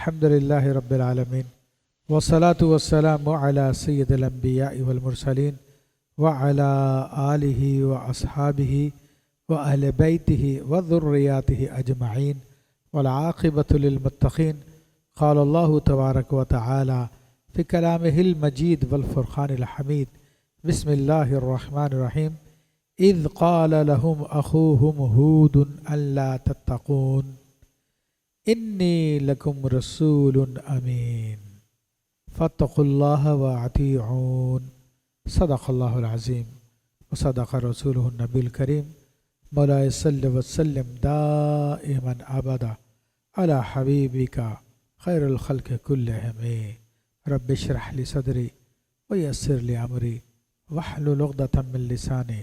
الحمدللہ رب العالمین والصلاة والسلام علی سید الانبیاء والمرسلین وعلی آلہ واصحابہ واہل بیتہ وذریاتہ اجمعین والعاقبۃ للمتقین قال اللہ تبارک و تعالی فی کلامہ المجید والفرقان الحمید بسم اللہ الرحمن الرحیم اذ قال لهم اخوهم ہود الا تتقون انی لکم رسول امین فاتقوا اللہ واطیعون صدق اللہ العظیم وصدق رسولہ النبی الکریم مولا صلی وسلم دائما ابدا علی حبیبک خیر الخلق کلہم رب اشرح لی صدری ویسر لی امری واحلل عقدۃ من لسانی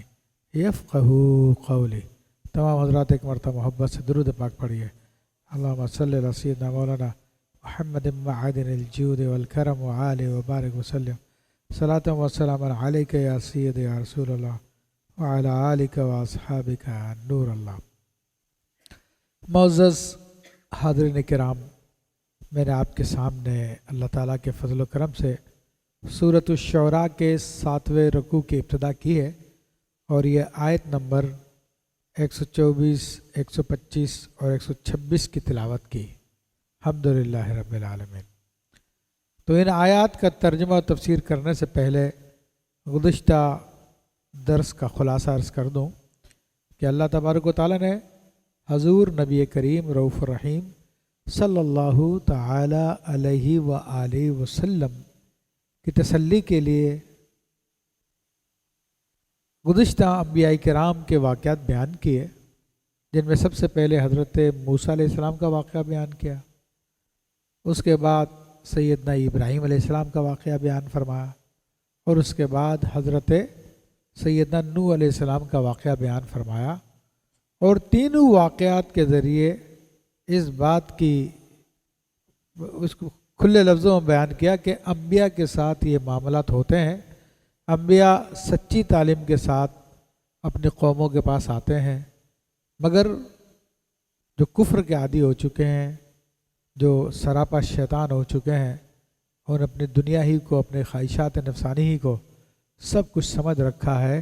یفقہوا قولی۔ تمام حضرات ایک مرتبہ محبت سے درود پاک پڑھیے۔ اللہم صلی علی سیدنا مولانا محمد معدن الجود والکرم وعالی وبارک وسلم صلاۃ و سلام علیک یا سید یا رسول اللہ وعلی آلک واصحابک نور اللہ۔ معزز حاضرین کرام، میں نے آپ کے سامنے اللہ تعالیٰ کے فضل و کرم سے سورۃ الشعراء کے 7ویں رکوع کی ابتدا کی ہے اور یہ آیت نمبر 124، 125 اور 126 کی تلاوت کی۔ الحمدللہ رب العالمین۔ تو ان آیات کا ترجمہ و تفسیر کرنے سے پہلے گزشتہ درس کا خلاصہ عرض کر دوں کہ اللہ تبارک و تعالیٰ نے حضور نبی کریم رؤوف الرحیم صلی اللہ تعالی علیہ وآلہ وسلم کی تسلی کے لیے گزشتہ انبیاء کرام کے واقعات بیان کیے، جن میں سب سے پہلے حضرت موسیٰ علیہ السلام کا واقعہ بیان کیا، اس کے بعد سیدنا ابراہیم علیہ السلام کا واقعہ بیان فرمایا، اور اس کے بعد حضرت سیدنا نوح علیہ السلام کا واقعہ بیان فرمایا، اور تینوں واقعات کے ذریعے اس بات کی اس کو کھلے لفظوں میں بیان کیا کہ انبیاء کے ساتھ یہ معاملات ہوتے ہیں۔ انبیاء سچی تعلیم کے ساتھ اپنی قوموں کے پاس آتے ہیں، مگر جو کفر کے عادی ہو چکے ہیں، جو سراپا شیطان ہو چکے ہیں، اور اپنی دنیا ہی کو، اپنے خواہشات نفسانی ہی کو سب کچھ سمجھ رکھا ہے،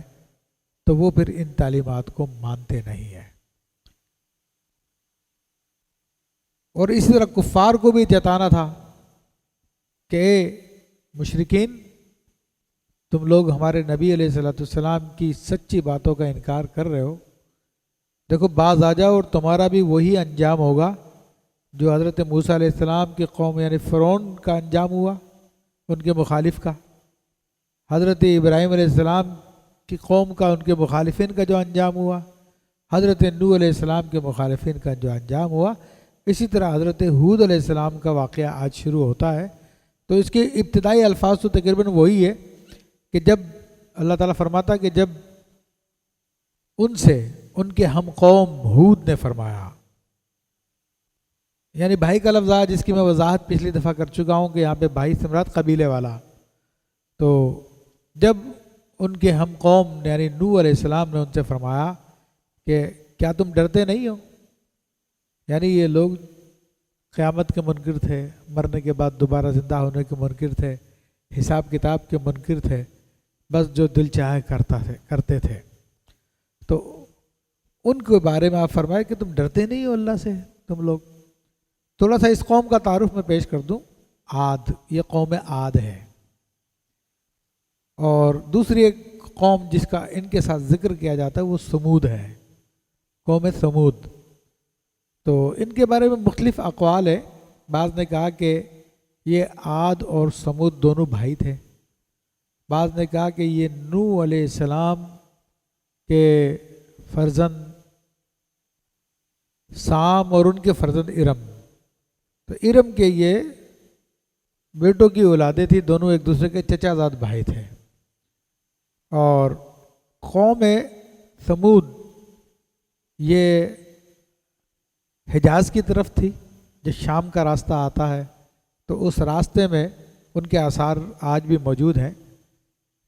تو وہ پھر ان تعلیمات کو مانتے نہیں ہیں۔ اور اسی طرح کفار کو بھی جتانا تھا کہ اے مشرکین، تم لوگ ہمارے نبی علیہ السلام کی سچی باتوں کا انکار کر رہے ہو، دیکھو باز آ جاؤ اور تمہارا بھی وہی انجام ہوگا جو حضرت موسیٰ علیہ السلام کی قوم یعنی فرعون کا انجام ہوا، ان کے مخالف کا، حضرت ابراہیم علیہ السلام کی قوم کا، ان کے مخالفین کا جو انجام ہوا، حضرت نوح علیہ السلام کے مخالفین کا جو انجام ہوا، اسی طرح حضرت ہود علیہ السلام کا واقعہ آج شروع ہوتا ہے۔ تو اس کے ابتدائی الفاظ تو تقریباً وہی ہے کہ جب اللہ تعالیٰ فرماتا کہ جب ان سے ان کے ہم قوم ہود نے فرمایا، یعنی بھائی کا لفظ آیا، جس کی میں وضاحت پچھلی دفعہ کر چکا ہوں کہ یہاں پہ بھائی سے مراد قبیلے والا۔ تو جب ان کے ہم قوم یعنی نوح علیہ السلام نے ان سے فرمایا کہ کیا تم ڈرتے نہیں ہو، یعنی یہ لوگ قیامت کے منکر تھے، مرنے کے بعد دوبارہ زندہ ہونے کے منکر تھے، حساب کتاب کے منکر تھے، بس جو دل چاہے کرتے تھے۔ تو ان کے بارے میں آپ فرمائے کہ تم ڈرتے نہیں ہو اللہ سے تم لوگ۔ تھوڑا سا اس قوم کا تعارف میں پیش کر دوں۔ عاد، یہ قوم عاد ہے، اور دوسری ایک قوم جس کا ان کے ساتھ ذکر کیا جاتا ہے وہ سمود ہے، قوم سمود۔ تو ان کے بارے میں مختلف اقوال ہے۔ بعض نے کہا کہ یہ عاد اور سمود دونوں بھائی تھے، بعض نے کہا کہ یہ نوح علیہ السلام کے فرزند سام اور ان کے فرزند ارم، تو ارم کے یہ بیٹوں کی اولادیں تھیں، دونوں ایک دوسرے کے چچا زاد بھائی تھے۔ اور قوم سمود یہ حجاز کی طرف تھی، جو شام کا راستہ آتا ہے، تو اس راستے میں ان کے آثار آج بھی موجود ہیں،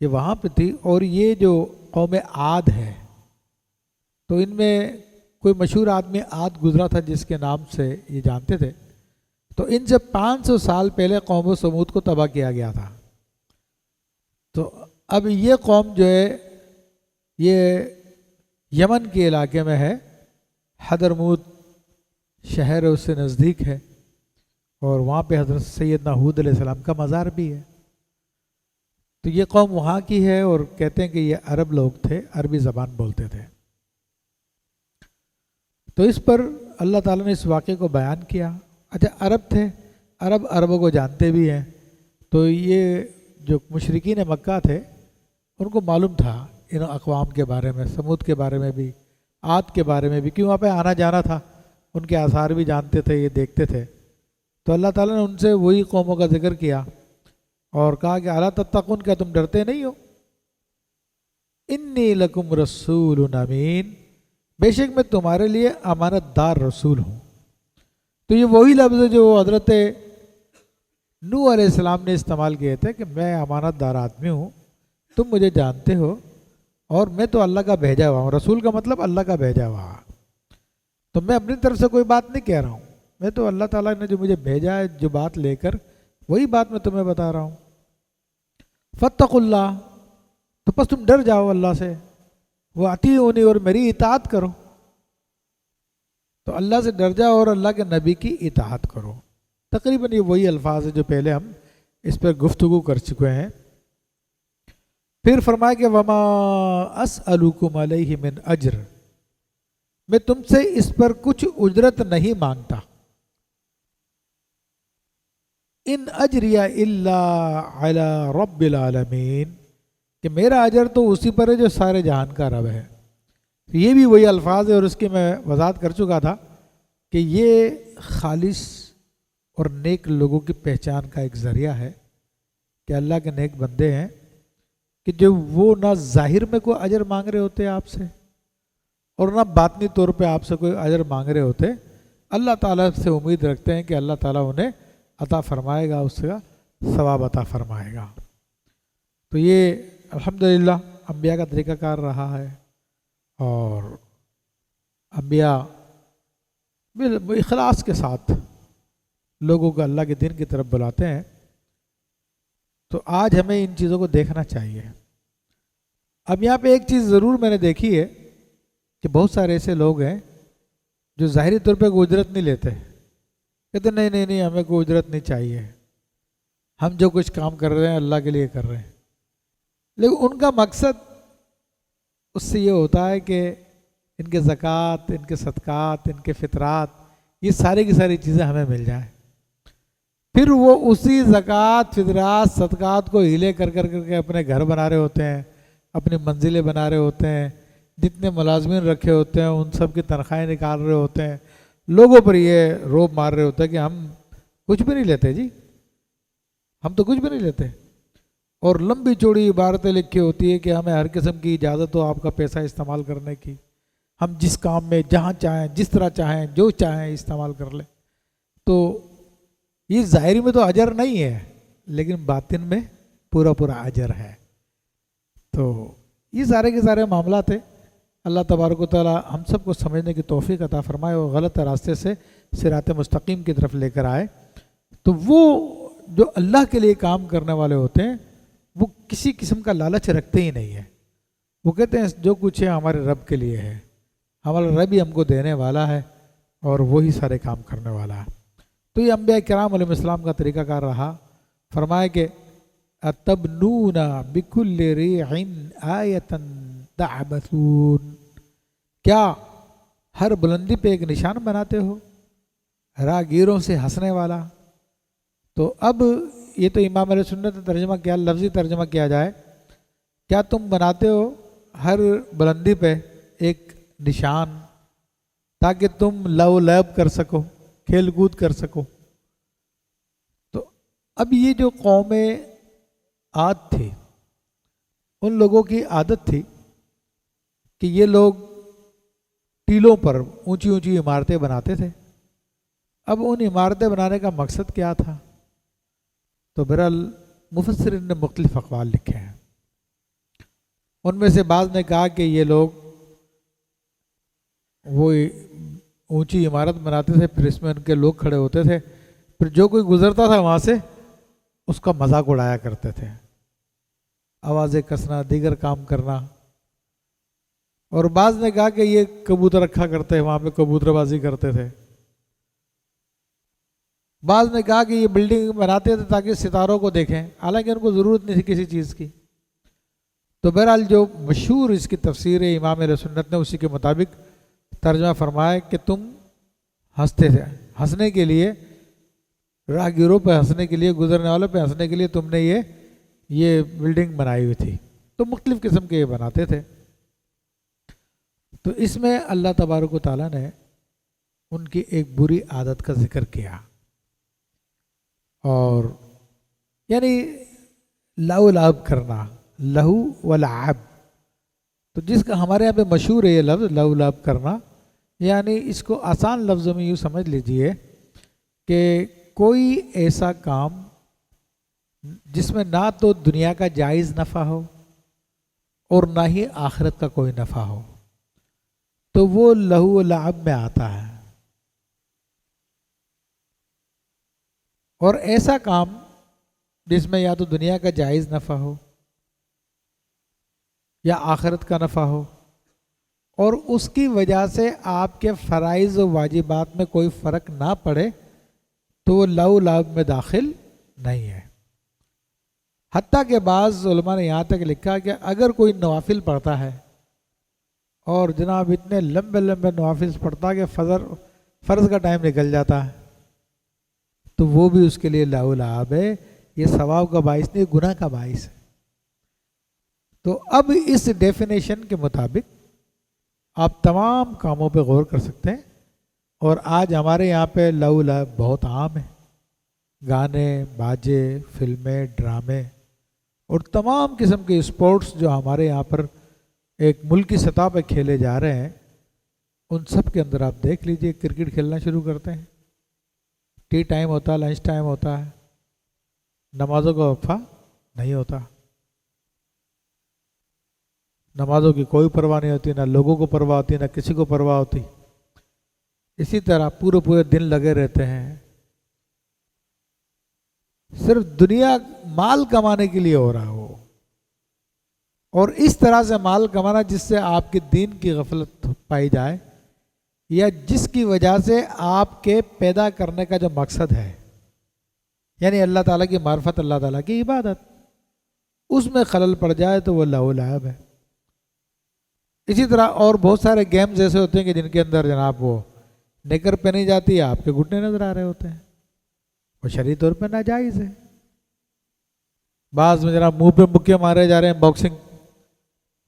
یہ وہاں پہ تھی۔ اور یہ جو قوم عاد ہے، تو ان میں کوئی مشہور آدمی عاد گزرا تھا جس کے نام سے یہ جانتے تھے۔ تو ان سے 500 سال پہلے قوم سمود کو تباہ کیا گیا تھا. تو اب یہ قوم جو ہے یہ یمن کے علاقے میں ہے، حضرموت شہر اس سے نزدیک ہے، اور وہاں پہ حضرت سیدنا ہود علیہ السلام کا مزار بھی ہے. تو یہ قوم وہاں کی ہے، اور کہتے ہیں کہ یہ عرب لوگ تھے، عربی زبان بولتے تھے. تو اس پر اللہ تعالیٰ نے اس واقعے کو بیان کیا. اچھا، عرب تھے، عربوں کو جانتے بھی ہیں. تو یہ جو مشرکین مکہ تھے ان کو معلوم تھا ان اقوام کے بارے میں، سمود کے بارے میں بھی، عاد کے بارے میں بھی، کیوں وہاں پہ آنا جانا تھا، ان کے آثار بھی جانتے تھے، یہ دیکھتے تھے. تو اللہ تعالیٰ نے ان سے وہی قوموں کا ذکر کیا اور کہا کہ الا تتقون، کیا تم ڈرتے نہیں ہو؟ انی لکم رسول امین، بے شک میں تمہارے لیے امانت دار رسول ہوں. تو یہ وہی لفظ ہے جو حضرت نوح علیہ السلام نے استعمال کیے تھے کہ میں امانت دار آدمی ہوں، تم مجھے جانتے ہو، اور میں تو اللہ کا بھیجا ہوا ہوں. رسول کا مطلب اللہ کا بھیجا ہوا. تو میں اپنی طرف سے کوئی بات نہیں کہہ رہا ہوں، میں تو اللہ تعالیٰ نے جو مجھے بھیجا ہے جو بات لے کر، وہی بات میں تمہیں بتا رہا ہوں. فاتقوا اللہ، تو بس تم ڈر جاؤ اللہ سے، واطیعونی، اور میری اطاعت کرو. تو اللہ سے ڈر جاؤ اور اللہ کے نبی کی اطاعت کرو. تقریباً یہ وہی الفاظ ہیں جو پہلے ہم اس پر گفتگو کر چکے ہیں. پھر فرمایا کہ وما اسألکم علیہ من اجر، میں تم سے اس پر کچھ اجرت نہیں مانگتا. ان اجریہ الا علی رب العالمین، کہ میرا اجر تو اسی پر ہے جو سارے جہان کا رب ہے. یہ بھی وہی الفاظ ہے، اور اس کی میں وضاحت کر چکا تھا کہ یہ خالص اور نیک لوگوں کی پہچان کا ایک ذریعہ ہے کہ اللہ کے نیک بندے ہیں کہ جو وہ نہ ظاہر میں کوئی اجر مانگ رہے ہوتے آپ سے، اور نہ باطنی طور پہ آپ سے کوئی اجر مانگ رہے ہوتے. اللہ تعالیٰ سے امید رکھتے ہیں کہ اللہ تعالیٰ انہیں عطا فرمائے گا، اس کا ثواب عطا فرمائے گا. تو یہ الحمدللہ انبیاء کا طریقہ کار رہا ہے، اور انبیاء اخلاص کے ساتھ لوگوں کو اللہ کے دین کی طرف بلاتے ہیں. تو آج ہمیں ان چیزوں کو دیکھنا چاہیے. اب یہاں پہ ایک چیز ضرور میں نے دیکھی ہے کہ بہت سارے ایسے لوگ ہیں جو ظاہری طور پہ کوئی اجرت نہیں لیتے، کہتے نہیں ہمیں کوئی اجرت نہیں چاہیے، ہم جو کچھ کام کر رہے ہیں اللہ کے لیے کر رہے ہیں. لیکن ان کا مقصد اس سے یہ ہوتا ہے کہ ان کے زکوٰۃ، ان کے صدقات، ان کے فطرات، یہ ساری کی ساری چیزیں ہمیں مل جائیں. پھر وہ اسی زکوٰۃ، فطرات، صدقات کو ہیلے کر کے اپنے گھر بنا رہے ہوتے ہیں، اپنی منزلیں بنا رہے ہوتے ہیں، جتنے ملازمین رکھے ہوتے ہیں ان سب کی تنخواہیں نکال رہے ہوتے ہیں، لوگوں پر یہ روب مار رہے ہوتے ہیں کہ ہم کچھ بھی نہیں لیتے جی، ہم تو کچھ بھی نہیں لیتے. اور لمبی چوڑی عبارتیں لکھی ہوتی ہے کہ ہمیں ہر قسم کی اجازت ہو آپ کا پیسہ استعمال کرنے کی، ہم جس کام میں جہاں چاہیں، جس طرح چاہیں، جو چاہیں استعمال کر لیں. تو یہ ظاہری میں تو اجر نہیں ہے، لیکن باطن میں پورا اجر ہے. تو یہ سارے کے سارے معاملات ہیں. اللہ تبارک و تعالی ہم سب کو سمجھنے کی توفیق عطا فرمائے اور غلط راستے سے صراط مستقیم کی طرف لے کر آئے. تو وہ جو اللہ کے لیے کام کرنے والے ہوتے ہیں وہ کسی قسم کا لالچ رکھتے ہی نہیں ہے. وہ کہتے ہیں جو کچھ ہے ہمارے رب کے لیے ہے، ہمارا رب ہی ہم کو دینے والا ہے اور وہی سارے کام کرنے والا ہے. تو یہ انبیاء کرام علیہ السلام کا طریقہ کار رہا. فرمائے کہ اتبنون بکل ریع آیۃ تعبثون، کیا ہر بلندی پہ ایک نشان بناتے ہو راہگیروں سے ہنسنے والا. تو اب یہ تو امام علیہ سنت نے ترجمہ کیا، لفظی ترجمہ کیا جائے، کیا تم بناتے ہو ہر بلندی پہ ایک نشان تاکہ تم لو لعب کر سکو، کھیل کود کر سکو. تو اب یہ جو قوم عاد تھی ان لوگوں کی عادت تھی کہ یہ لوگ ٹیلوں پر اونچی اونچی عمارتیں بناتے تھے. اب ان عمارتیں بنانے کا مقصد کیا تھا؟ تو بہرحال مفسرین نے مختلف اقوال لکھے ہیں. ان میں سے بعض نے کہا کہ یہ لوگ وہ اونچی عمارت بناتے تھے، پھر اس میں ان کے لوگ کھڑے ہوتے تھے پھر جو کوئی گزرتا تھا وہاں سے اس کا مذاق اڑایا کرتے تھے، آوازیں کسنا، دیگر کام کرنا۔ اور بعض نے کہا کہ یہ کبوتر رکھا کرتے ہیں، وہاں پہ کبوتر بازی کرتے تھے۔ بعض نے کہا کہ یہ بلڈنگ بناتے تھے تاکہ ستاروں کو دیکھیں، حالانکہ ان کو ضرورت نہیں تھی کسی چیز کی۔ تو بہرحال جو مشہور اس کی تفسیر ہے امام اہل سنت نے اسی کے مطابق ترجمہ فرمایا کہ تم ہنستے تھے، ہنسنے کے لیے، راہگیروں پہ ہنسنے کے لیے، گزرنے والوں پہ ہنسنے کے لیے تم نے یہ بلڈنگ بنائی ہوئی تھی۔ تو مختلف قسم کے یہ بناتے تھے۔ تو اس میں اللہ تبارک و تعالیٰ نے ان کی ایک بری عادت کا ذکر کیا، اور یعنی لہو لعب کرنا، لہو و لعب، تو جس کا ہمارے یہاں پہ مشہور ہے یہ لفظ لہو لعب کرنا، یعنی اس کو آسان لفظوں میں یوں سمجھ لیجئے کہ کوئی ایسا کام جس میں نہ تو دنیا کا جائز نفع ہو اور نہ ہی آخرت کا کوئی نفع ہو، تو وہ لہو و لعب میں آتا ہے۔ اور ایسا کام جس میں یا تو دنیا کا جائز نفع ہو یا آخرت کا نفع ہو، اور اس کی وجہ سے آپ کے فرائض و واجبات میں کوئی فرق نہ پڑے، تو وہ لہو لعب میں داخل نہیں ہے۔ حتیٰ کہ بعض علماء نے یہاں تک لکھا کہ اگر کوئی نوافل پڑھتا ہے اور جناب اتنے لمبے لمبے نوافل پڑھتا کہ فرض کا ٹائم نکل جاتا ہے، تو وہ بھی اس کے لیے لہو لعب ہے، یہ ثواب کا باعث نہیں، گناہ کا باعث ہے۔ تو اب اس ڈیفینیشن کے مطابق آپ تمام کاموں پہ غور کر سکتے ہیں، اور آج ہمارے یہاں پہ لہو لعب بہت عام ہے، گانے، باجے، فلمیں، ڈرامے اور تمام قسم کے اسپورٹس جو ہمارے یہاں پر ایک ملکی سطح پہ کھیلے جا رہے ہیں، ان سب کے اندر آپ دیکھ لیجئے کرکٹ کھیلنا شروع کرتے ہیں، ٹی ٹائم ہوتا ہے، لنچ ٹائم ہوتا ہے، نمازوں کا وقفہ نہیں ہوتا، نمازوں کی کوئی پرواہ نہیں ہوتی، نہ لوگوں کو پرواہ ہوتی، نہ کسی کو پرواہ ہوتی۔ اسی طرح پورے دن لگے رہتے ہیں، صرف دنیا مال کمانے کے لیے ہو رہا ہو، اور اس طرح سے مال کمانا جس سے آپ کے دین کی غفلت پائی جائے، یا جس کی وجہ سے آپ کے پیدا کرنے کا جو مقصد ہے، یعنی اللہ تعالیٰ کی معرفت، اللہ تعالیٰ کی عبادت، اس میں خلل پڑ جائے تو وہ لہو لعب ہے۔ اسی طرح اور بہت سارے گیمز ایسے ہوتے ہیں کہ جن کے اندر جناب وہ نکر پہنی جاتی ہے، آپ کے گھٹنے نظر آ رہے ہوتے ہیں، وہ شرعی طور پہ ناجائز ہے۔ بعض میں جناب منہ پہ مکے مارے جا رہے ہیں، باکسنگ،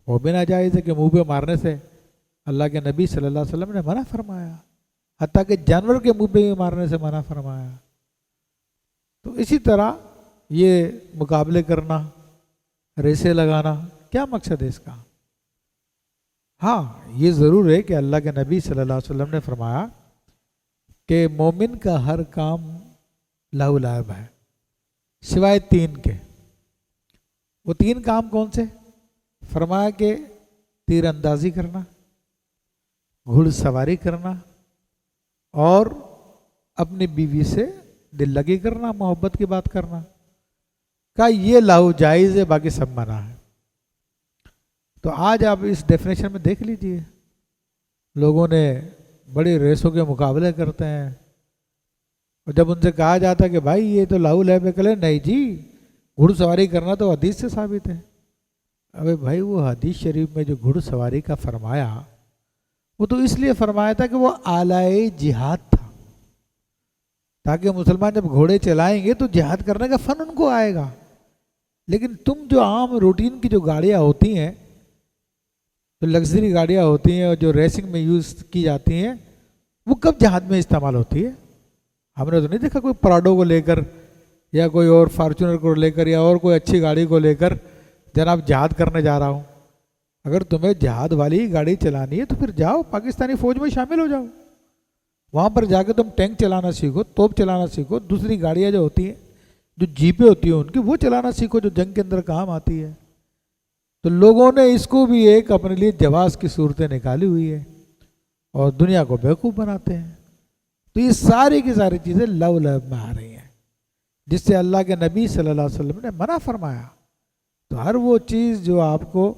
وہ بھی ناجائز ہے کہ منہ پہ مارنے سے اللہ کے نبی صلی اللہ علیہ وسلم نے منع فرمایا، حتیٰ کہ جانور کے منہ پہ بھی مارنے سے منع فرمایا۔ تو اسی طرح یہ مقابلے کرنا، ریسیں لگانا، کیا مقصد ہے اس کا؟ ہاں یہ ضرور ہے کہ اللہ کے نبی صلی اللہ علیہ وسلم نے فرمایا کہ مومن کا ہر کام لہو لعب ہے سوائے 3 کے۔ وہ 3 کام کون سے؟ فرمایا کہ تیر اندازی کرنا، گھڑ سواری کرنا، اور اپنی بیوی سے دل لگی کرنا، محبت کی بات کرنا۔ کہا یہ لہو جائز ہے، باقی سب منع ہے۔ تو آج آپ اس ڈیفینیشن میں دیکھ لیجئے، لوگوں نے بڑی ریسوں کے مقابلے کرتے ہیں، اور جب ان سے کہا جاتا ہے کہ بھائی یہ تو لہو لعب ہے، کہلے نہیں جی، گھڑ سواری کرنا تو حدیث سے ثابت ہے۔ ابے بھائی وہ حدیث شریف میں جو گھڑ سواری کا فرمایا، وہ تو اس لیے فرمایا تھا کہ وہ آلائے جہاد تھا، تاکہ مسلمان جب گھوڑے چلائیں گے تو جہاد کرنے کا فن ان کو آئے گا۔ لیکن تم جو عام روٹین کی جو گاڑیاں ہوتی ہیں، جو لگژری گاڑیاں ہوتی ہیں اور جو ریسنگ میں یوز کی جاتی ہیں، وہ کب جہاد میں استعمال ہوتی ہے؟ ہم نے تو نہیں دیکھا کوئی پراڈو کو لے کر یا کوئی اور فارچونر کو لے کر یا اور کوئی اچھی گاڑی کو لے کر جناب جہاد کرنے جا رہا ہوں۔ اگر تمہیں جہاد والی گاڑی چلانی ہے تو پھر جاؤ پاکستانی فوج میں شامل ہو جاؤ، وہاں پر جا کے تم ٹینک چلانا سیکھو، توپ چلانا سیکھو، دوسری گاڑیاں جو ہوتی ہیں، جو جیپیں ہوتی ہیں ان کی، وہ چلانا سیکھو جو جنگ کے اندر کام آتی ہے۔ تو لوگوں نے اس کو بھی ایک اپنے لیے جواز کی صورتیں نکالی ہوئی ہے اور دنیا کو بیوقوف بناتے ہیں۔ تو یہ ساری کی ساری چیزیں لو لب میں آ رہی ہیں، جس سے اللہ کے نبی صلی اللہ علیہ وسلم نے منع فرمایا۔ تو ہر وہ چیز جو آپ کو،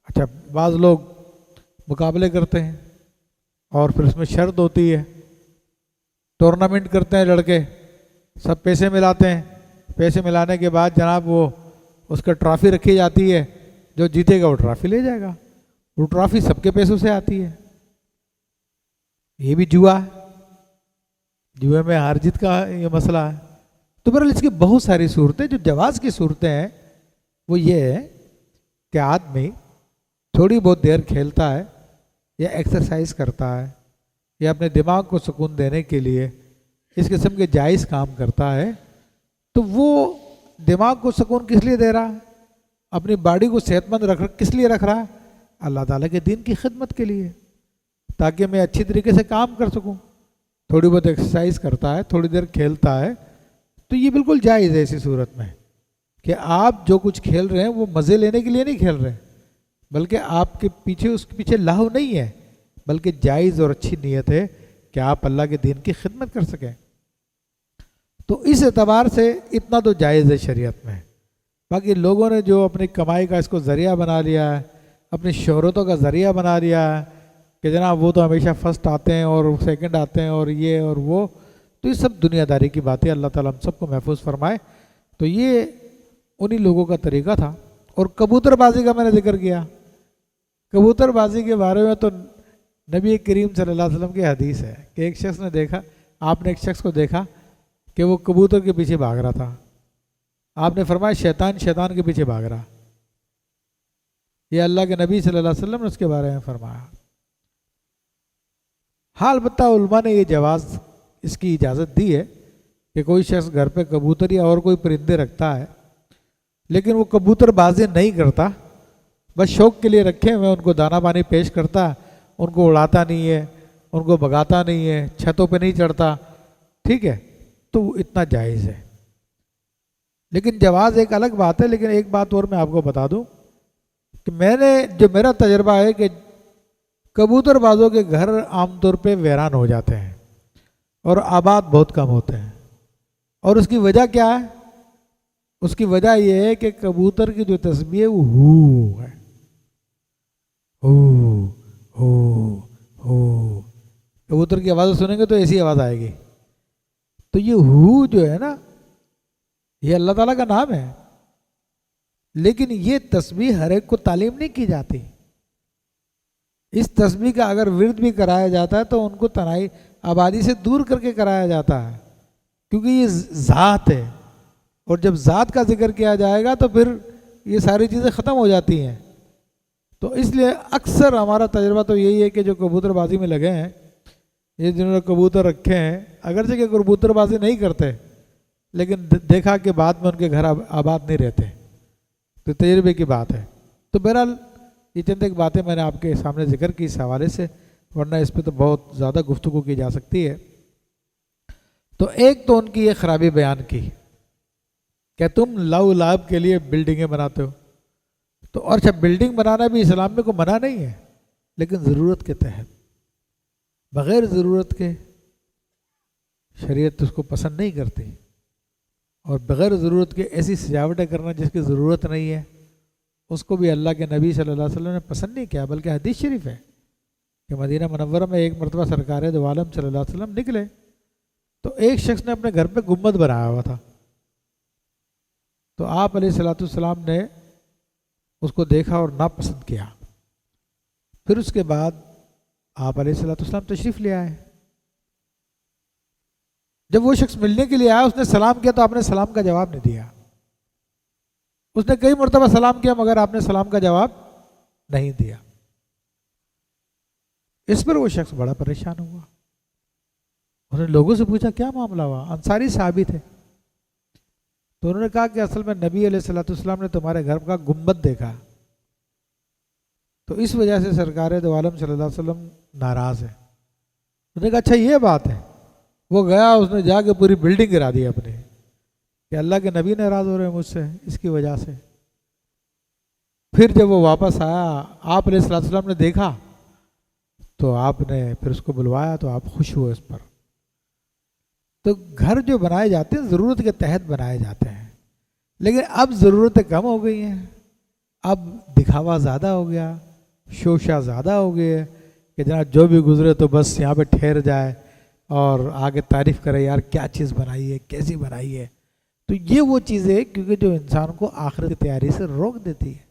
اچھا بعض لوگ مقابلے کرتے ہیں اور پھر اس میں شرط ہوتی ہے، ٹورنامنٹ کرتے ہیں لڑکے، سب پیسے ملاتے ہیں، پیسے ملانے کے بعد جناب وہ اس کا ٹرافی رکھی جاتی ہے، جو جیتے گا وہ ٹرافی لے جائے گا، وہ ٹرافی سب کے پیسوں سے آتی ہے۔ یہ بھی جوا ہے، جوئے میں ہار جیت کا یہ مسئلہ ہے۔ تو بہرحال اس کی بہت ساری صورتیں، جو جواز کی صورتیں ہیں وہ یہ ہے کہ آدمی تھوڑی بہت دیر کھیلتا ہے یا ایکسرسائز کرتا ہے یا اپنے دماغ کو سکون دینے کے لیے اس قسم کے جائز کام کرتا ہے، تو وہ دماغ کو سکون کس لیے دے رہا ہے؟ اپنی باڈی کو صحت مند کس لیے رکھ رہا ہے؟ اللہ تعالیٰ کے دین کی خدمت کے لیے، تاکہ میں اچھی طریقے سے کام کر سکوں۔ تھوڑی بہت ایکسرسائز کرتا ہے، تھوڑی دیر کھیلتا ہے، تو یہ بالکل جائز ہے ایسی صورت میں کہ آپ جو کچھ کھیل رہے ہیں وہ مزے لینے کے لیے نہیں کھیل رہے، بلکہ آپ کے پیچھے اس کے پیچھے لہو نہیں ہے، بلکہ جائز اور اچھی نیت ہے کہ آپ اللہ کے دین کی خدمت کر سکیں۔ تو اس اعتبار سے اتنا تو جائز ہے شریعت میں۔ باقی لوگوں نے جو اپنی کمائی کا اس کو ذریعہ بنا لیا ہے، اپنی شہرتوں کا ذریعہ بنا لیا ہے کہ جناب وہ تو ہمیشہ فرسٹ آتے ہیں اور سیکنڈ آتے ہیں اور یہ اور وہ، تو یہ سب دنیا داری کی باتیں، اللہ تعالیٰ ہم سب کو محفوظ فرمائے۔ تو یہ انہی لوگوں کا طریقہ تھا۔ اور کبوتر بازی کا میں نے ذکر کیا، کبوتر بازی کے بارے میں تو نبی کریم صلی اللہ علیہ وسلم کی حدیث ہے کہ ایک شخص نے دیکھا، آپ نے ایک شخص کو دیکھا کہ وہ کبوتر کے پیچھے بھاگ رہا تھا، آپ نے فرمایا شیطان شیطان کے پیچھے بھاگ رہا۔ یہ اللہ کے نبی صلی اللہ علیہ وسلم نے اس کے بارے میں فرمایا۔ حال البتہ علماء نے یہ جواز، اس کی اجازت دی ہے کہ کوئی شخص گھر پہ کبوتر یا اور کوئی پرندے رکھتا ہے لیکن وہ کبوتر بازی نہیں کرتا، بس شوق کے لیے رکھے ہوئے ان کو دانہ پانی پیش کرتا، ان کو اڑاتا نہیں ہے، ان کو بھگاتا نہیں ہے، چھتوں پہ نہیں چڑھتا، ٹھیک ہے، تو اتنا جائز ہے۔ لیکن جواز ایک الگ بات ہے۔ لیکن ایک بات اور میں آپ کو بتا دوں کہ میرا تجربہ ہے کہ کبوتر بازوں کے گھر عام طور پہ ویران ہو جاتے ہیں اور آباد بہت کم ہوتے ہیں، اور اس کی وجہ کیا ہے؟ اس کی وجہ یہ ہے کہ کبوتر کی جو تسبیح ہے وہ ہو ہے، ہو کبوتر کی آواز سنیں گے تو ایسی آواز آئے گی۔ تو یہ ہو جو ہے نا، یہ اللہ تعالیٰ کا نام ہے، لیکن یہ تسبیح ہر ایک کو تعلیم نہیں کی جاتی۔ اس تسبیح کا اگر ورد بھی کرایا جاتا ہے تو ان کو تنہائی آبادی سے دور کر کے کرایا جاتا ہے، کیونکہ یہ ذات ہے، اور جب ذات کا ذکر کیا جائے گا تو پھر یہ ساری چیزیں ختم ہو جاتی ہیں۔ تو اس لیے اکثر ہمارا تجربہ تو یہی ہے کہ جو کبوتر بازی میں لگے ہیں، یہ جنہوں نے کبوتر رکھے ہیں، اگرچہ کہ کبوتر بازی نہیں کرتے لیکن دیکھا کہ بعد میں ان کے گھر آباد نہیں رہتے، تو تجربے کی بات ہے۔ تو بہرحال یہ چند ایک باتیں میں نے آپ کے سامنے ذکر کی اس حوالے سے، ورنہ اس پہ تو بہت زیادہ گفتگو کی جا سکتی ہے۔ تو ایک تو ان کی یہ خرابی بیان کی کہ تم لو لعب کے لیے بلڈنگیں بناتے ہو، تو اور اچھا بلڈنگ بنانا بھی اسلام میں کوئی منع نہیں ہے، لیکن ضرورت کے تحت، بغیر ضرورت کے شریعت اس کو پسند نہیں کرتی، اور بغیر ضرورت کے ایسی سجاوٹیں کرنا جس کی ضرورت نہیں ہے اس کو بھی اللہ کے نبی صلی اللہ علیہ وسلم نے پسند نہیں کیا، بلکہ حدیث شریف ہے کہ مدینہ منورہ میں ایک مرتبہ سرکار دو عالم صلی اللہ علیہ وسلم نکلے تو ایک شخص نے اپنے گھر پہ گنبد بنایا ہوا تھا، تو آپ علیہ الصلوۃ والسلام نے اس کو دیکھا اور ناپسند کیا۔ پھر اس کے بعد آپ علیہ الصلوۃ والسلام تشریف لے آئے۔ جب وہ شخص ملنے کے لیے آیا، اس نے سلام کیا تو آپ نے سلام کا جواب نہیں دیا۔ اس نے کئی مرتبہ سلام کیا مگر آپ نے سلام کا جواب نہیں دیا۔ اس پر وہ شخص بڑا پریشان ہوا، انہوں نے لوگوں سے پوچھا کیا معاملہ ہوا؟ انصاری صحابی تھے، تو انہوں نے کہا کہ اصل میں نبی علیہ الصلوۃ والسلام نے تمہارے گھر کا گنبد دیکھا، تو اس وجہ سے سرکار دو عالم صلی اللہ علیہ وسلم ناراض ہے۔ انہوں نے کہا اچھا یہ بات ہے۔ وہ گیا، اس نے جا کے پوری بلڈنگ گرا دی اپنی، کہ اللہ کے نبی ناراض ہو رہے ہیں مجھ سے اس کی وجہ سے۔ پھر جب وہ واپس آیا، آپ علیہ الصلوۃ والسلام نے دیکھا تو آپ نے پھر اس کو بلوایا، تو آپ خوش ہوئے اس پر، تو گھر جو بنائے جاتے ہیں ضرورت کے تحت بنائے جاتے ہیں، لیکن اب ضرورتیں کم ہو گئی ہیں، اب دکھاوا زیادہ ہو گیا، شوشہ زیادہ ہو گیا کہ جناب جو بھی گزرے تو بس یہاں پہ ٹھہر جائے اور آگے تعریف کرے یار کیا چیز بنائی ہے، کیسی بنائی ہے۔ تو یہ وہ چیز ہے کیونکہ جو انسان کو آخرت کی تیاری سے روک دیتی ہے،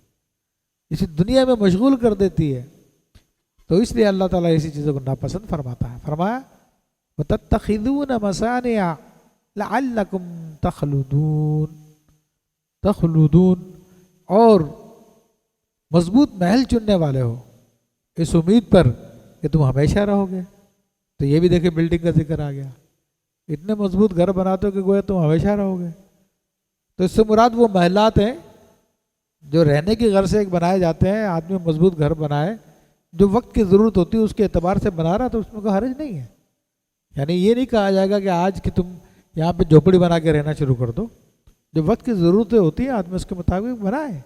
اسی دنیا میں مشغول کر دیتی ہے، تو اس لیے اللہ تعالیٰ اسی چیزوں کو ناپسند فرماتا ہے۔ فرمایا وَتَتَّخِذُونَ مَصَانِعَ لَعَلَّكُمْ تخلدون، اور مضبوط محل چننے والے ہو اس امید پر کہ تم ہمیشہ رہو گے۔ تو یہ بھی دیکھیں بلڈنگ کا ذکر آ گیا، اتنے مضبوط گھر بناتے ہو کہ گویا تم ہمیشہ رہو گے۔ تو اس سے مراد وہ محلات ہیں جو رہنے کی غرض سے ایک بنائے جاتے ہیں، آدمی مضبوط گھر بنائے جو وقت کی ضرورت ہوتی ہے اس کے اعتبار سے بنا رہا تو اس میں کوئی حرج نہیں ہے۔ یعنی یہ نہیں کہا جائے گا کہ آج کہ تم یہاں پہ جھوپڑی بنا کے رہنا شروع کر دو، جو وقت کی ضرورتیں ہوتی ہیں آدمی اس کے مطابق بنائے،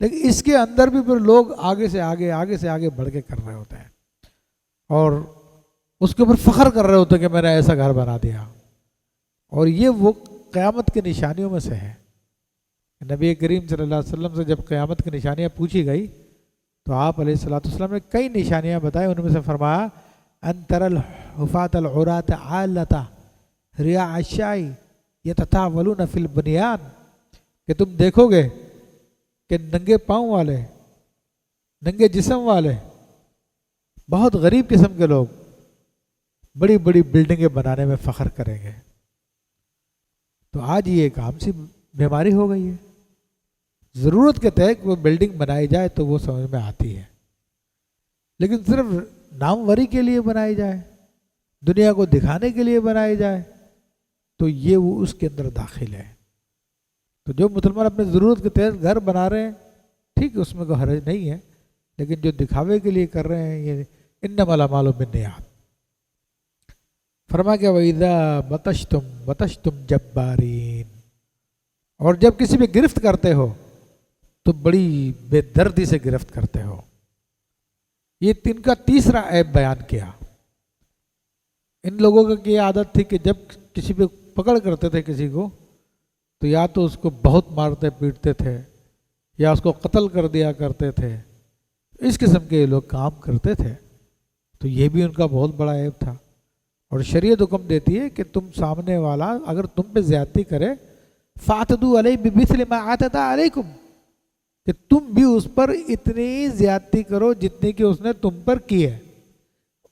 لیکن اس کے اندر بھی پھر لوگ آگے سے آگے بڑھ کے کر رہے ہوتے ہیں اور اس کے اوپر فخر کر رہے ہوتے ہیں کہ میں نے ایسا گھر بنا دیا۔ اور یہ وہ قیامت کی نشانیوں میں سے ہے۔ نبی کریم صلی اللہ علیہ وسلم سے جب قیامت کی نشانیاں پوچھی گئی تو آپ علیہ الصلوۃ والسلام نے کئی نشانیاں بتائیں، ان میں سے فرمایا ان تر الحفاۃ العراۃ عالۃ رعاء الشاء یتطاولون فی البنیان، کہ تم دیکھو گے کہ ننگے پاؤں والے، ننگے جسم والے، بہت غریب قسم کے لوگ بڑی بڑی بلڈنگیں بنانے میں فخر کریں گے۔ تو آج یہ ایک عام سی بیماری ہو گئی ہے، ضرورت کے تحت وہ بلڈنگ بنائی جائے تو وہ سمجھ میں آتی ہے، لیکن صرف ناموری کے لیے بنائی جائے، دنیا کو دکھانے کے لیے بنائی جائے تو یہ وہ اس کے اندر داخل ہے۔ تو جو مسلمان اپنے ضرورت کے تحت گھر بنا رہے ہیں ٹھیک ہے، اس میں کوئی حرج نہیں ہے، لیکن جو دکھاوے کے لیے کر رہے ہیں یہ انما الاعمال بالنیات۔ فرما کہ وَإِذَا بَطَشْتُمْ جَبَّارِينَ، اور جب کسی پہ گرفت کرتے ہو تو بڑی بے دردی سے گرفت کرتے ہو۔ یہ ان کا تیسرا عیب بیان کیا۔ ان لوگوں کی یہ عادت تھی کہ جب کسی پہ پکڑ کرتے تھے کسی کو تو یا تو اس کو بہت مارتے پیٹتے تھے یا اس کو قتل کر دیا کرتے تھے، اس قسم کے لوگ کام کرتے تھے۔ تو یہ بھی ان کا بہت بڑا عیب تھا، اور شریعت حکم دیتی ہے کہ تم سامنے والا اگر تم پہ زیادتی کرے فَاعْتَدُوا عَلَيْهِ بِمِثْلِ مَا اعْتَدَىٰ عَلَيْكُمْ، کہ تم بھی اس پر اتنی زیادتی کرو جتنی کہ اس نے تم پر کی ہے۔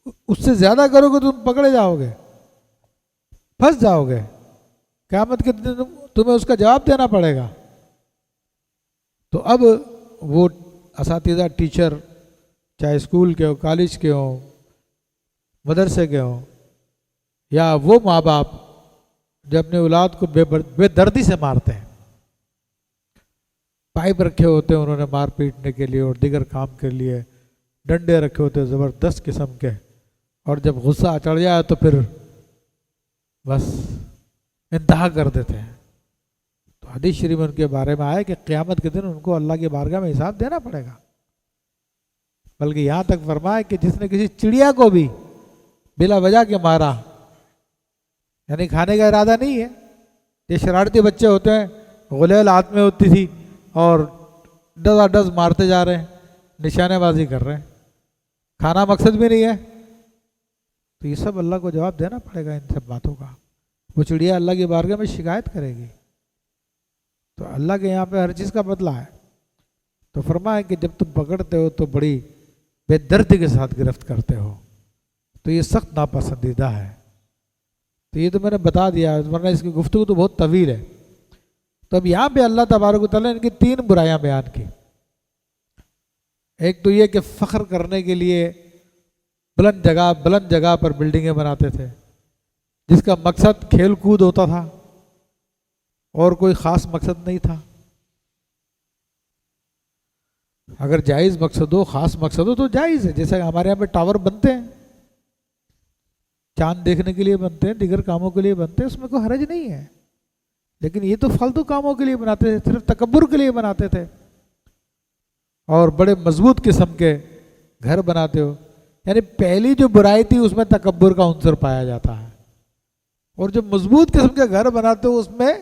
اس سے زیادہ کرو گے تم پکڑے جاؤ گے، پھنس جاؤ گے، قیامت کے دن تمہیں اس کا جواب دینا پڑے گا۔ تو اب وہ اساتذہ ٹیچر چاہے اسکول کے ہو، کالج کے ہوں، مدرسے کے ہوں، یا وہ ماں باپ جو اپنے اولاد کو بے دردی سے مارتے ہیں، پائپ رکھے ہوتے ہیں انہوں نے مار پیٹنے کے لیے اور دیگر کام کے لیے، ڈنڈے رکھے ہوتے ہیں زبردست قسم کے، اور جب غصہ چڑھ جائے تو پھر بس انتہا کر دیتے ہیں۔ تو حدیث شریف ان کے بارے میں آئے کہ قیامت کے دن ان کو اللہ کی بارگاہ میں حساب دینا پڑے گا، بلکہ یہاں تک فرمائے کہ جس نے کسی چڑیا کو بھی بلا وجہ کے مارا، یعنی کھانے کا ارادہ نہیں ہے، یہ شرارتی بچے ہوتے ہیں، غلیل ہاتھ میں ہوتی تھی اور ڈزا ڈز مارتے جا رہے ہیں، نشانے بازی کر رہے ہیں، کھانا مقصد بھی نہیں ہے، تو یہ سب اللہ کو جواب دینا پڑے گا ان سب باتوں کا۔ وہ چڑیا اللہ کی بارگاہ میں شکایت کرے گی، تو اللہ کے یہاں پہ ہر چیز کا بدلہ ہے۔ تو فرمایا کہ جب تم پکڑتے ہو تو بڑی بے دردی کے ساتھ گرفت کرتے ہو، تو یہ سخت ناپسندیدہ ہے۔ تو یہ تو میں نے بتا دیا، ورنہ اس کی گفتگو تو بہت طویل ہے۔ تو اب یہاں پہ اللہ تبارک و تعالیٰ نے ان کی 3 برائیاں بیان کی۔ ایک تو یہ کہ فخر کرنے کے لیے بلند جگہ پر بلڈنگیں بناتے تھے، جس کا مقصد کھیل کود ہوتا تھا اور کوئی خاص مقصد نہیں تھا۔ اگر جائز مقصد ہو، خاص مقصد ہو تو جائز ہے، جیسے ہمارے یہاں پہ ٹاور بنتے ہیں، چاند دیکھنے کے لیے بنتے ہیں، دیگر کاموں کے لیے بنتے ہیں، اس میں کوئی حرج نہیں ہے، لیکن یہ تو فالتو کاموں کے لیے بناتے تھے، صرف تکبر کے لیے بناتے تھے، اور بڑے مضبوط قسم کے گھر بناتے ہو۔ یعنی پہلی جو برائی تھی اس میں تکبر کا عنصر پایا جاتا ہے، اور جو مضبوط قسم کا گھر بناتے ہو اس میں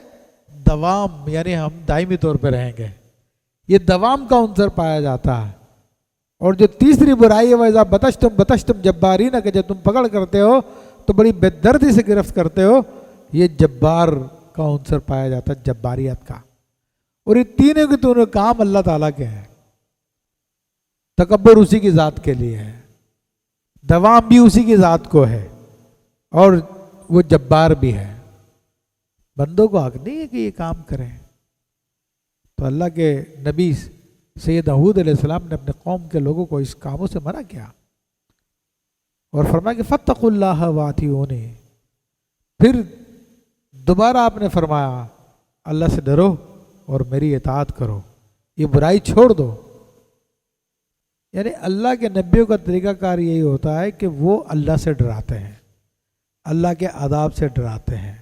دوام، یعنی ہم دائمی طور پہ رہیں گے، یہ دوام کا عنصر پایا جاتا ہے۔ اور جو تیسری برائی ہے وَإِذَا بَطَشْتُمْ جَبَّارِينَ، کہ جب تم پکڑ کرتے ہو تو بڑی بے دردی سے گرفت کرتے ہو، یہ جبار کا عنصر پایا جاتا ہے، جباریت کا۔ اور یہ تینوں کے تینوں کام اللہ تعالیٰ کے ہیں۔ تکبر اسی کی ذات کے لیے ہے، دوام بھی اسی کی ذات کو ہے، اور وہ جبار بھی ہے۔ بندوں کو حق نہیں ہے کہ یہ کام کریں۔ تو اللہ کے نبی سید ہود علیہ السلام نے اپنے قوم کے لوگوں کو اس کاموں سے منع کیا اور فرمایا کہ فاتقوا اللہ واتیعونی۔ پھر دوبارہ آپ نے فرمایا اللہ سے ڈرو اور میری اطاعت کرو، یہ برائی چھوڑ دو۔ یعنی اللہ کے نبیوں کا طریقہ کار یہی ہوتا ہے کہ وہ اللہ سے ڈراتے ہیں، اللہ کے آداب سے ڈراتے ہیں،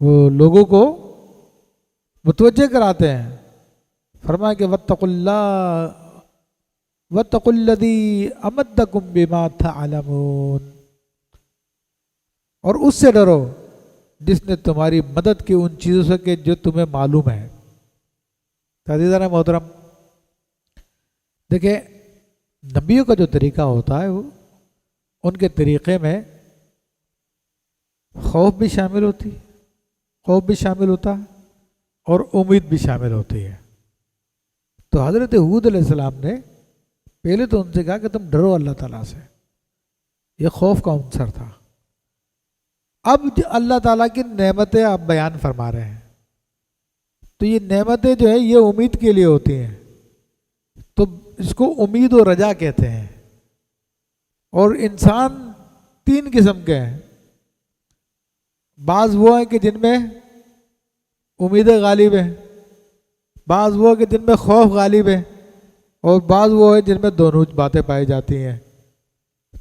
وہ لوگوں کو متوجہ کراتے ہیں۔ فرمایا کہ واتقوا اللہ واتقوا الذی امدکم بما تعلمون، اور اس سے ڈرو جس نے تمہاری مدد کی ان چیزوں سے کہ جو تمہیں معلوم ہے۔ عزیزان محترم، دیکھیں نبیوں کا جو طریقہ ہوتا ہے وہ ان کے طریقے میں خوف بھی شامل ہوتی، خوف بھی شامل ہوتا ہے اور امید بھی شامل ہوتی ہے۔ تو حضرت ہود علیہ السلام نے پہلے تو ان سے کہا کہ تم ڈرو اللہ تعالیٰ سے، یہ خوف کا عنصر تھا۔ اب اللہ تعالیٰ کی نعمتیں آپ بیان فرما رہے ہیں، تو یہ نعمتیں جو ہے یہ امید کے لیے ہوتی ہیں، تو اس کو امید و رجا کہتے ہیں۔ اور انسان تین قسم کے ہیں، بعض وہ ہیں کہ جن میں امیدیں غالب ہیں، بعض وہ کہ جن میں خوف غالب ہے، اور بعض وہ ہے جن میں دونوں باتیں پائی جاتی ہیں۔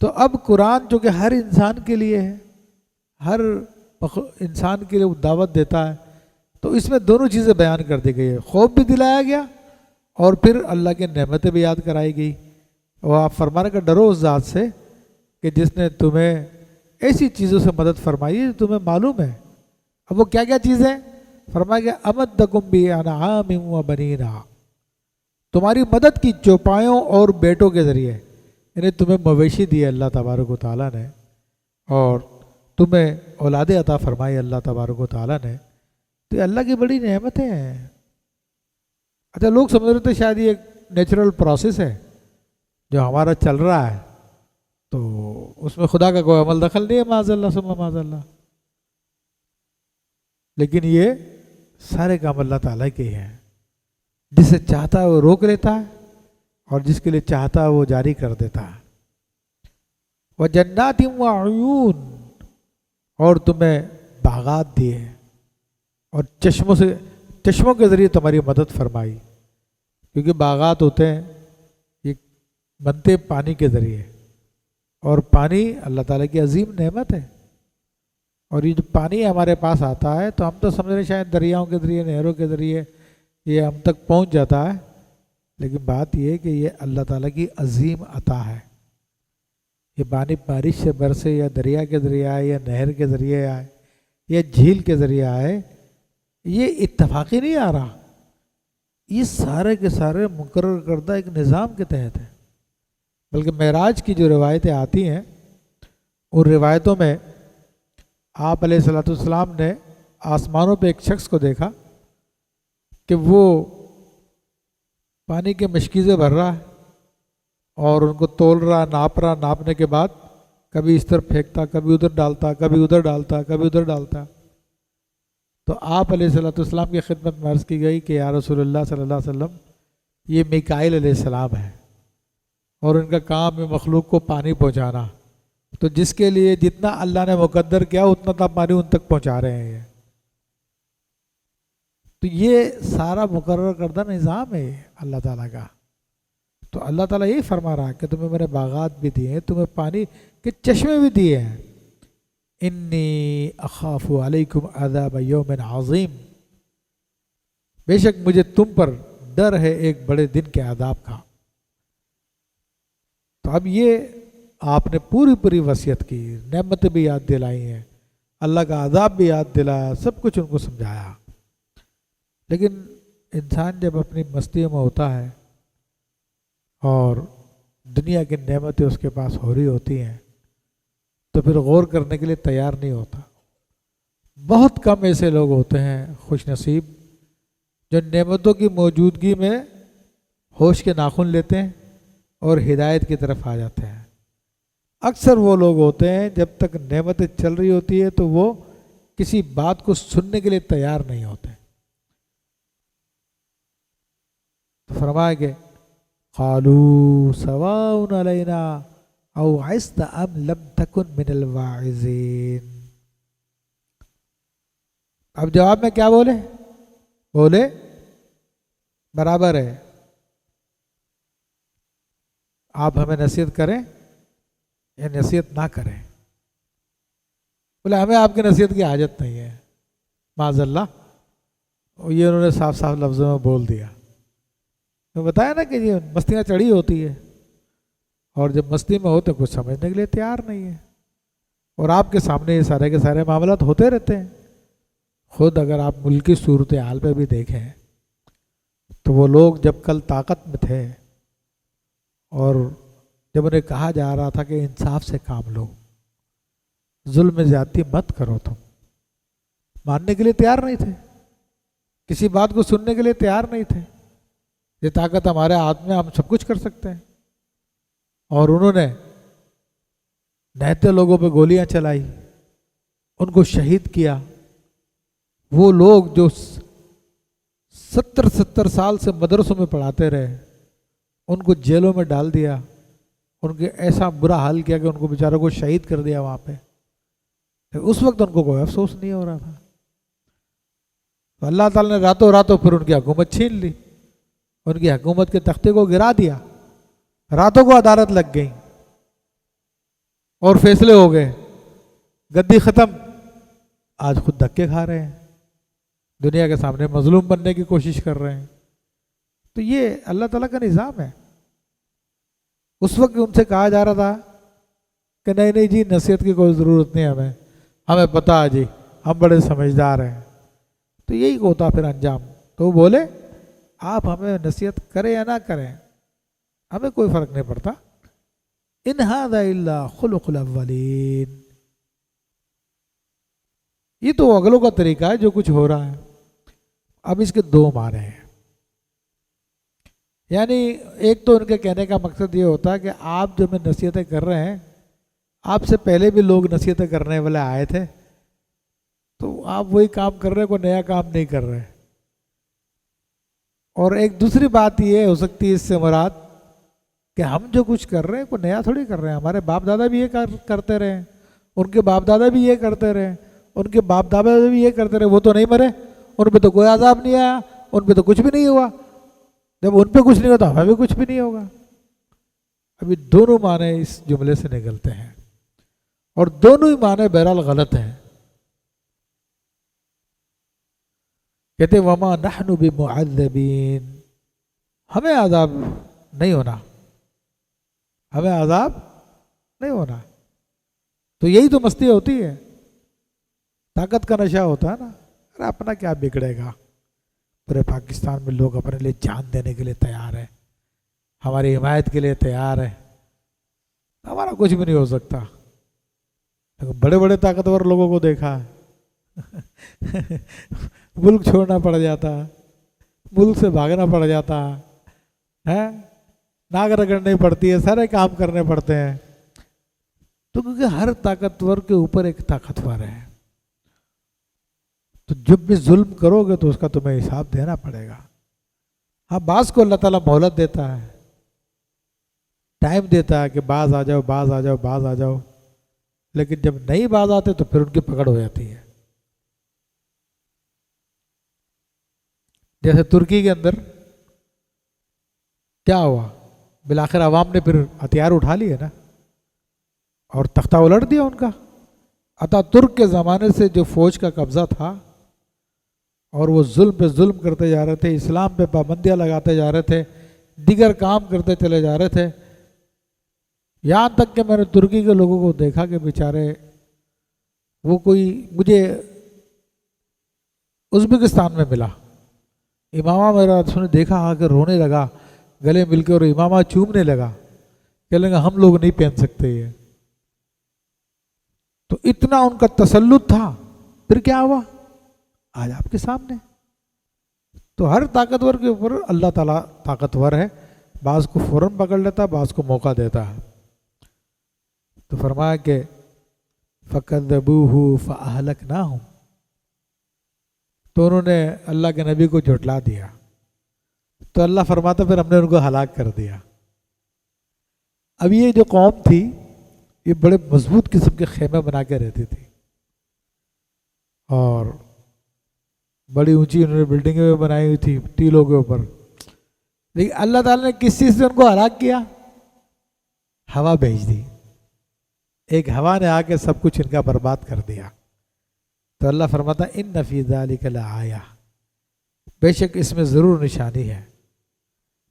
تو اب قرآن جو کہ ہر انسان کے لیے ہے، ہر انسان کے لیے دعوت دیتا ہے، تو اس میں دونوں چیزیں بیان کر دی گئی ہے، خوف بھی دلایا گیا اور پھر اللہ کی نعمتیں بھی یاد کرائی گئی۔ اور آپ فرمانے کا ڈرو اس ذات سے کہ جس نے تمہیں ایسی چیزوں سے مدد فرمائی ہے جو تمہیں معلوم ہے۔ اب وہ کیا کیا چیزیں؟ فرمایا کہ امدکم بانعام و بنین، تمہاری مدد کی چوپایوں اور بیٹوں کے ذریعے، یعنی تمہیں مویشی دیے اللہ تبارک و تعالیٰ نے، اور تمہیں اولاد عطا فرمائی اللہ تبارک و تعالیٰ نے، تو یہ اللہ کی بڑی نعمتیں ہیں۔ اچھا، لوگ سمجھ رہے تھے شاید یہ ایک نیچرل پروسیس ہے جو ہمارا چل رہا ہے، تو اس میں خدا کا کوئی عمل دخل نہیں ہے، معاذ اللہ ثم معاذ اللہ۔ لیکن یہ سارے کام اللہ تعالیٰ کے ہی ہیں، جسے چاہتا ہے وہ روک لیتا ہے اور جس کے لیے چاہتا ہے وہ جاری کر دیتا ہے۔ وَجَنَّاتٍ وَعُيُونٍ، اور تمہیں باغات دیے اور چشموں کے ذریعے تمہاری مدد فرمائی، کیونکہ باغات ہوتے ہیں یہ بنتے پانی کے ذریعے، اور پانی اللہ تعالیٰ کی عظیم نعمت ہے۔ اور یہ جو پانی ہمارے پاس آتا ہے تو ہم تو سمجھ رہے شاید دریاؤں کے ذریعے، نہروں کے ذریعے یہ ہم تک پہنچ جاتا ہے، لیکن بات یہ ہے کہ یہ اللہ تعالیٰ کی عظیم عطا ہے۔ یہ پانی بارش سے برسے یا دریا کے ذریعے آئے یا نہر کے ذریعے آئے یا جھیل کے ذریعے آئے، یہ اتفاقی نہیں آ رہا، یہ سارے کے سارے مقرر کردہ ایک نظام کے تحت ہے۔ بلکہ معراج کی جو روایتیں آتی ہیں، ان روایتوں میں آپ علیہ الصلوۃ والسلام نے آسمانوں پہ ایک شخص کو دیکھا کہ وہ پانی کے مشکیزیں بھر رہا ہے اور ان کو تول رہا، ناپ رہا، ناپنے کے بعد کبھی اس طرف پھینکتا، کبھی ادھر ڈالتا، کبھی ادھر ڈالتا، کبھی ادھر ڈالتا۔ تو آپ علیہ الصلوۃ والسلام کی خدمت میں عرض کی گئی کہ یا رسول اللہ صلی اللہ علیہ وسلم، یہ میکائیل علیہ السلام ہے اور ان کا کام ہے مخلوق کو پانی پہنچانا، تو جس کے لیے جتنا اللہ نے مقدر کیا اتنا تھا پانی ان تک پہنچا رہے ہیں۔ تو یہ سارا مقرر کردہ نظام ہے اللہ تعالیٰ کا۔ تو اللہ تعالیٰ یہی فرما رہا ہے کہ تمہیں میرے باغات بھی دیے ہیں، تمہیں پانی کے چشمے بھی دیے ہیں۔ انی اخاف علیکم عذاب یوم عظیم، بے شک مجھے تم پر ڈر ہے ایک بڑے دن کے عذاب کا۔ تو اب یہ آپ نے پوری پوری وصیت کی، نعمتیں بھی یاد دلائی ہیں، اللہ کا عذاب بھی یاد دلایا، سب کچھ ان کو سمجھایا۔ لیکن انسان جب اپنی مستی میں ہوتا ہے اور دنیا کی نعمتیں اس کے پاس ہو رہی ہوتی ہیں تو پھر غور کرنے کے لیے تیار نہیں ہوتا۔ بہت کم ایسے لوگ ہوتے ہیں خوش نصیب جو نعمتوں کی موجودگی میں ہوش کے ناخن لیتے ہیں اور ہدایت کی طرف آ جاتے ہیں۔ اکثر وہ لوگ ہوتے ہیں جب تک نعمتیں چل رہی ہوتی ہے تو وہ کسی بات کو سننے کے لیے تیار نہیں ہوتے۔ تو فرمایا کہ قالوا سواء علینا اوعظت ام لم تکن من الواعظین۔ اب جواب میں کیا بولے برابر ہے، آپ ہمیں نصیحت کریں یا نصیحت نہ کریں۔ بولے ہمیں آپ کی نصیحت کی حاجت نہیں ہے، معاذ اللہ۔ یہ انہوں نے صاف صاف لفظوں میں بول دیا۔ میں بتایا نا کہ یہ مستیاں چڑھی ہوتی ہے اور جب مستی میں ہوتے کچھ سمجھنے کے لیے تیار نہیں ہے، اور آپ کے سامنے یہ سارے کے سارے معاملات ہوتے رہتے ہیں۔ خود اگر آپ ملکی صورتحال پہ بھی دیکھیں تو وہ لوگ جب کل طاقت میں تھے اور جب انہیں کہا جا رہا تھا کہ انصاف سے کام لو، ظلم میں زیادتی مت کرو، تم ماننے کے لیے تیار نہیں تھے، کسی بات کو سننے کے لیے تیار نہیں تھے۔ یہ طاقت ہمارے ہاتھ میں، ہم سب کچھ کر سکتے ہیں، اور انہوں نے نہتے لوگوں پہ گولیاں چلائی، ان کو شہید کیا۔ وہ لوگ جو 70 سال سے مدرسوں میں پڑھاتے رہے، ان کو جیلوں میں ڈال دیا، ان کے ایسا برا حال کیا کہ ان کو بیچاروں کو شہید کر دیا وہاں پہ۔ اس وقت ان کو کوئی افسوس نہیں ہو رہا تھا، تو اللہ تعالیٰ نے راتوں راتوں پھر ان کی حکومت چھین لی، ان کی حکومت کے تختے کو گرا دیا، راتوں کو عدالت لگ گئی اور فیصلے ہو گئے، گدی ختم۔ آج خود دھکے کھا رہے ہیں، دنیا کے سامنے مظلوم بننے کی کوشش کر رہے ہیں۔ تو یہ اللہ تعالیٰ کا نظام ہے۔ اس وقت ان سے کہا جا رہا تھا کہ نہیں جی نصیحت کی کوئی ضرورت نہیں، ہمیں پتہ ہے جی، ہم بڑے سمجھدار ہیں۔ تو یہی ہوتا پھر انجام۔ تو وہ بولے آپ ہمیں نصیحت کریں یا نہ کریں، ہمیں کوئی فرق نہیں پڑتا۔ ان ھذا الا خلق الاولین، یہ تو اگلوں کا طریقہ ہے جو کچھ ہو رہا ہے۔ اب اس کے دو معنی ہیں، یعنی ایک تو ان کے کہنے کا مقصد یہ ہوتا ہے کہ آپ جو میں نصیحتیں کر رہے ہیں، آپ سے پہلے بھی لوگ نصیحتیں کرنے والے آئے تھے، تو آپ وہی کام کر رہے ہیں، کوئی نیا کام نہیں کر رہے۔ اور ایک دوسری بات یہ ہو سکتی ہے اس سے مراد کہ ہم جو کچھ کر رہے ہیں کوئی نیا تھوڑی کر رہے ہیں، ہمارے باپ دادا بھی یہ کرتے رہے، ان کے باپ دادا بھی یہ کرتے رہے، ان کے باپ دادا بھی یہ کرتے رہے، وہ تو نہیں مرے، ان پہ تو کوئی عذاب نہیں آیا، ان پہ تو کچھ بھی نہیں ہوا۔ جب ان پہ کچھ نہیں ہوتا ہمیں بھی کچھ بھی نہیں ہوگا۔ ابھی دونوں معنی اس جملے سے نکلتے ہیں، اور دونوں ہی معنی بہرحال غلط ہیں۔ کہتے وما نحن بمعذبین، ہمیں عذاب نہیں ہونا، ہمیں عذاب نہیں ہونا۔ تو یہی تو مستی ہوتی ہے، طاقت کا نشہ ہوتا ہے نا۔ ارے اپنا کیا بگڑے گا، پورے پاکستان میں لوگ اپنے لیے جان دینے کے لیے تیار ہیں، ہماری حمایت کے لیے تیار ہے، ہمارا کچھ بھی نہیں ہو سکتا۔ لیکن بڑے بڑے طاقتور لوگوں کو دیکھا ہے ملک چھوڑنا پڑ جاتا، ملک سے بھاگنا پڑ جاتا ہے، ناک رگڑنی پڑتی ہے، سارے کام کرنے پڑتے ہیں۔ تو کیونکہ ہر طاقتور کے اوپر ایک طاقتور ہے، تو جب بھی ظلم کرو گے تو اس کا تمہیں حساب دینا پڑے گا۔ ہاں بعض کو اللہ تعالیٰ مہلت دیتا ہے، ٹائم دیتا ہے کہ باز آ جاؤ، باز آ جاؤ، باز آ جاؤ، لیکن جب نہیں باز آتے تو پھر ان کی پکڑ ہو جاتی ہے۔ جیسے ترکی کے اندر کیا ہوا، بالآخر عوام نے پھر ہتھیار اٹھا لیے نا اور تختہ الٹ دیا ان کا۔ اتا ترک کے زمانے سے جو فوج کا قبضہ تھا اور وہ ظلم پہ ظلم کرتے جا رہے تھے، اسلام پہ پابندیاں لگاتے جا رہے تھے، دیگر کام کرتے چلے جا رہے تھے، یہاں تک کہ میں نے ترکی کے لوگوں کو دیکھا کہ بیچارے وہ کوئی مجھے ازبکستان میں ملا، امامہ میرا اس نے دیکھا آ کے رونے لگا، گلے مل کے اور امامہ چومنے لگا، کہنے لگا ہم لوگ نہیں پہن سکتے یہ. تو اتنا ان کا تسلط تھا. پھر کیا ہوا؟ آج آپ کے سامنے. تو ہر طاقتور کے اوپر اللہ تعالیٰ طاقتور ہے، بعض کو فوراً پکڑ لیتا ہے، بعض کو موقع دیتا ہے. تو فرمایا کہ فَكَذَّبُوهُ فَأَهْلَكْنَاهُمْ، تو انہوں نے اللہ کے نبی کو جھٹلا دیا. تو اللہ فرماتا پھر ہم نے ان کو ہلاک کر دیا. اب یہ جو قوم تھی یہ بڑے مضبوط قسم کے خیمے بنا کے رہتی تھی اور بڑی اونچی انہوں نے بلڈنگیں بھی بنائی ہوئی تھی ٹیلوں کے اوپر. لیکن اللہ تعالیٰ نے کس چیز سے ان کو ہلاک کیا؟ ہوا بھیج دی. ایک ہوا نے آ کے سب کچھ ان کا برباد کر دیا. تو اللہ فرماتا ان فی ذلک لآیہ، بے شک اس میں ضرور نشانی ہے.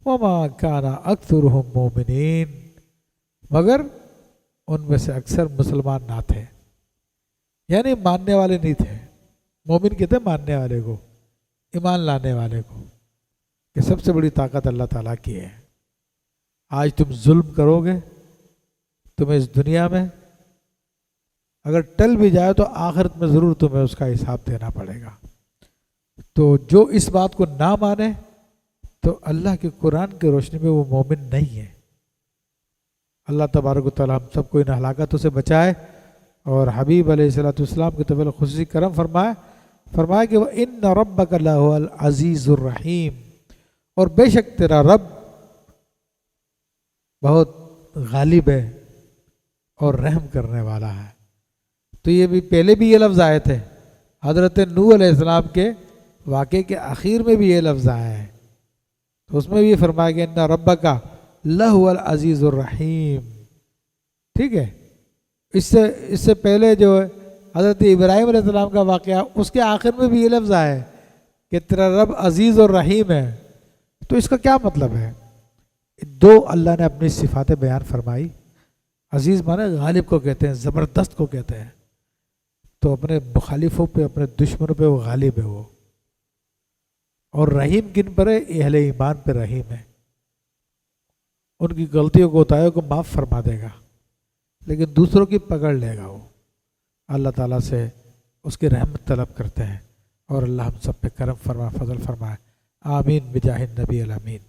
وما کان اکثرهم مومنین، مگر ان میں سے اکثر مسلمان نہ تھے، یعنی ماننے والے نہیں تھے. مومن کہتے ہیں ماننے والے کو، ایمان لانے والے کو، کہ سب سے بڑی طاقت اللہ تعالیٰ کی ہے. آج تم ظلم کرو گے، تمہیں اس دنیا میں اگر ٹل بھی جائے تو آخرت میں ضرور تمہیں اس کا حساب دینا پڑے گا. تو جو اس بات کو نہ مانے تو اللہ کے قرآن کی روشنی میں وہ مومن نہیں ہے. اللہ تبارک و تعالیٰ ہم سب کو ان ہلاکتوں سے بچائے اور حبیب علیہ السلام کی طرف خصوصی کرم فرمائے کہ وَإِنَّ رَبَّكَ لَهُوَ الْعَزِيزُ الرَّحِيمُ، اور بے شک تیرا رب بہت غالب ہے اور رحم کرنے والا ہے. تو یہ بھی پہلے بھی یہ لفظ آئے تھے، حضرت نوح علیہ السلام کے واقعے کے آخر میں بھی یہ لفظ آیا ہے. تو اس میں بھی فرمایا کہ ان ربک لہو العزیز الرحیم. ٹھیک ہے. اس سے پہلے جو حضرت ابراہیم علیہ السلام کا واقعہ، اس کے آخر میں بھی یہ لفظ آیا ہے کہ تیرا رب عزیز اور رحیم ہے. تو اس کا کیا مطلب ہے؟ دو اللہ نے اپنی صفاتیں بیان فرمائی. عزیز مانے غالب کو کہتے ہیں، زبردست کو کہتے ہیں. تو اپنے مخالفوں پہ، اپنے دشمنوں پہ وہ غالب ہے وہ. اور رحیم کن پر ہے؟ اہل ایمان پہ رحیم ہے. ان کی غلطیوں کو کوتاہیوں کو معاف فرما دے گا، لیکن دوسروں کی پکڑ لے گا. وہ اللہ تعالیٰ سے اس کی رحمت طلب کرتے ہیں. اور اللہ ہم سب پہ کرم فرما، فضل فرمائے. آمین بجاہ النبی الامین.